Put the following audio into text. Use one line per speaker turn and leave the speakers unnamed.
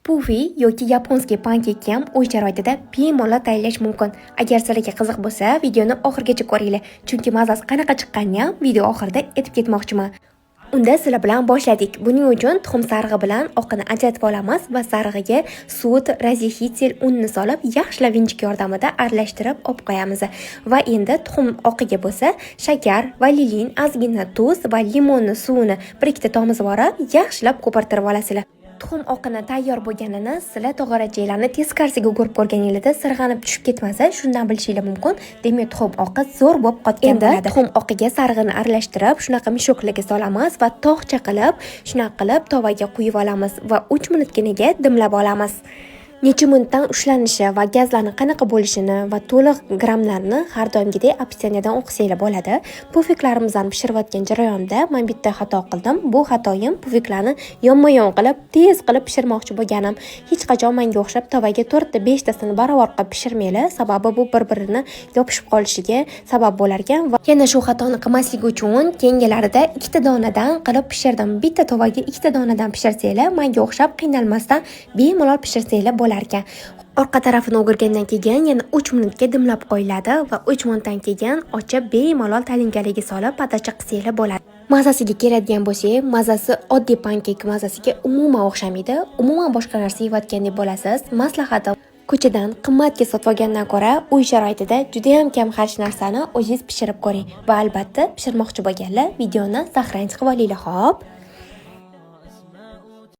Pufi yoki yaponskiy pankekni ham uy sharoitida bemalol tayyorlash mumkin. Agar sizlarga qiziq bo'lsa, videoni oxirigacha ko'ringlar, chunki mazasi qanaqa chiqqanini ham video oxirida aytib ketmoqchiman. Unda sizlar bilan boshladik. Buning uchun tuxum sarig'i bilan oqini ajratib olamiz va sarig'iga sut, razixitsel unni solib, yaxshilab vinchik yordamida aralashtirib olib qo'yamiz. Va endi tuxum oqiga bo'lsa, shakar, vanilin, ozgina tuz va limonni suvini 1-2 tomizib olib, yaxshilab ko'pirtirib olasizlar. Tuxum oqini tayyor bo'lganini sizlar tog'orachalarni teskarisiga o'girib ko'rganingizda sirg'anib tushib ketmasa, shundan bilishingiz mumkin. Demak, tuxum oqi zo'r bo'lib qotgan bo'ladi. Endi tuxum oqiga sarig'ini aralashtirib, shunaqa mishoklarga solamiz va tog'cha qilib, shunaqa qilib tovaga quyib olamiz va 3 minutginaga dimlab olamiz. Necha minutdan ushlanishi va gazlarning qanaqa bo'lishini va to'liq grammlarni har doimgidek opsioniyadan o'qisanglar bo'ladi. Pufiklarimizni pishirayotgan jarayonda men bitta xato qildim. Bu xatoyim pufiklarni yonma-yon qilib, tez qilib pishirmoqchi bo'lganim. Hech qachon menga o'xshab tovaga 4 ta 5 tasini barobar qilib pishirmanglar, sababi bu bir-birini yopishib qolishiga sabab bo'lar ekan va yana shu xatoni qilmaslik uchun keyingilarida 2 ta donadan qilib pishirdim. Bitta tovaga 2 ta donadan pishirsanglar, menga o'xshab qiynalmasdan bemalol pishirsanglar bo'lar ekan. Orqa tarafini o'girgandan keyin yana 3 minutga dimlab qo'yiladi va 3 minutdan keyin ochib bemalol talinkaliga solib patacha qilsanglar bo'ladi. Mazasiga keladigan bo'lsak, mazasi oddiy pankek mazasiga umuman o'xshamaydi. Umuman boshqa narsa yeyotgan deb bo'lasiz. Maslahatim, ko'chadan qimmatga sotib olgandan ko'ra uy sharoitida juda ham kam xarj narsani o'zingiz pishirib ko'ring va albatta pishirmoqchi bo'lganlar videoni saqlanib qilib olinglar, xo'p?